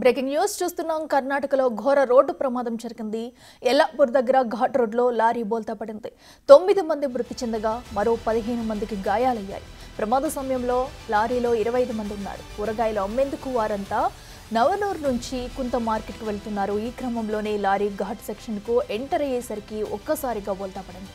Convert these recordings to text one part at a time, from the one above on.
Breaking news చూస్తున్నాం. కర్ణాటకలో ఘోర రోడ్డు ప్రమాదం జరిగింది. ఎల్లాపూర్ దగ్గర ఘాట్ రోడ్లో లారీ బోల్తా పడింది. 9 మంది మృతి చెందగా మరో 15 మందికి గాయాలయ్యాయి. ప్రమాద సమయంలో లారీలో 25 మంది ఉన్నారు. కూరగాయలు అమ్మేందుకు వారంతా నవనూర్ నుంచి కుంత మార్కెట్కు వెళ్తున్నారు. ఈ క్రమంలోనే లారీ ఘాట్ సెక్షన్కు ఎంటర్ అయ్యేసరికి ఒక్కసారిగా బోల్తా పడింది.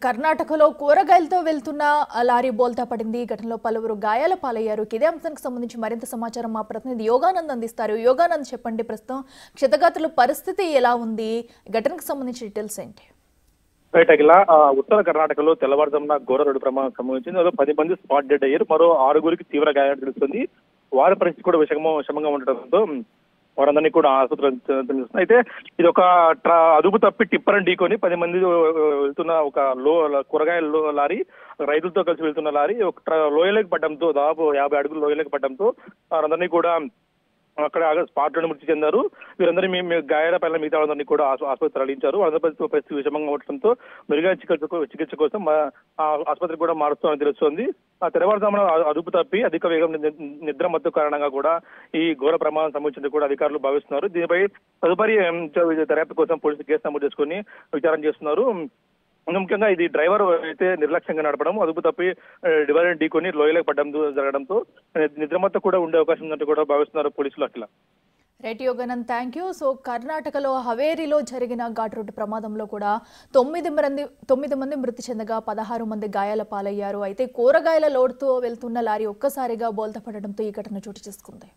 కర్ణాటకలో కూరగాయలతో వెళ్తున్న లారీ బోల్తా పడింది. ఈ ఘటనలో పలువురు గాయాల పాలయ్యారు. ఇదే అంశానికి సంబంధించి మరింత సమాచారం మా ప్రతినిధి యోగానంద్ అందిస్తారు. యోగానంద్, చెప్పండి, ప్రస్తుతం క్షతగాత్రుల పరిస్థితి ఎలా ఉంది? ఘటనకు సంబంధించి డీటెయిల్స్ ఏంటి? ఉత్తర కర్ణాటకలో తెల్లవారుజామున ఘోర రోడ్డు ప్రమాదం సంభవించింది. అందులో 10 మంది స్పాట్ డెడ్ అయ్యారు. మరో 6గురికి తీవ్ర గాయాలు తెలుస్తుంది. వారి పరిస్థితి కూడా విషమంగా ఉండటంతో వారందరినీ కూడా ఆసుపత్రి. అయితే ఇది ఒక అదుపు తప్పి టిప్పర్ ఢీకొని 10 మంది వెళ్తున్న ఒక కూరగాయల లారీ, రైతులతో కలిసి వెళ్తున్న లారీ ఒక లోయలోకి పడడంతో, దాదాపు 50 అడుగులు లోయలోకి పడడంతో వారందరినీ కూడా అక్కడ స్పాట్ లో మృతి చెందారు. వీరందరినీ గాయాల పైన మిగతా వాళ్ళందరినీ కూడా ఆసుపత్రి తరలించారు. వాళ్ళందరి పరిస్థితి విషమంగా ఉండటంతో మెరుగైన చికిత్స కోసం ఆసుపత్రికి కూడా మారుస్తామని తెలుస్తోంది. ఆ తెల్లవారుజామున అదుపు తప్పి అధిక వేగం నిద్ర మత్తు కారణంగా కూడా ఈ ఘోర ప్రమాదం సంభవించింది కూడా అధికారులు భావిస్తున్నారు. దీనిపై తదుపరి దర్యాప్తు కోసం పోలీసులు కేసు నమోదు చేసుకుని విచారణ చేస్తున్నారు. ముఖ్యంగా ఇది డ్రైవర్ అయితే నిర్లక్ష్యంగా నడపడం, అదుపు తప్పి డివైడర్ ఢీకొని లోయలోకి జరగడంతో నిద్రమత్త కూడా ఉండే అవకాశం ఉందంటూ కూడా భావిస్తున్నారు పోలీసులు. అట్లా right Yoganand, thank you. So కర్ణాటకలో హవేరీలో జరిగిన ఘాట్ రోడ్డు ప్రమాదంలో కూడా 9 మంది మృతి చెందగా 16 మంది గాయాల పాలయ్యారు. అయితే కూరగాయల లోడ్తో వెళ్తున్న లారీ ఒక్కసారిగా బోల్తా పడడంతో ఈ ఘటన చోటు చేసుకుంది.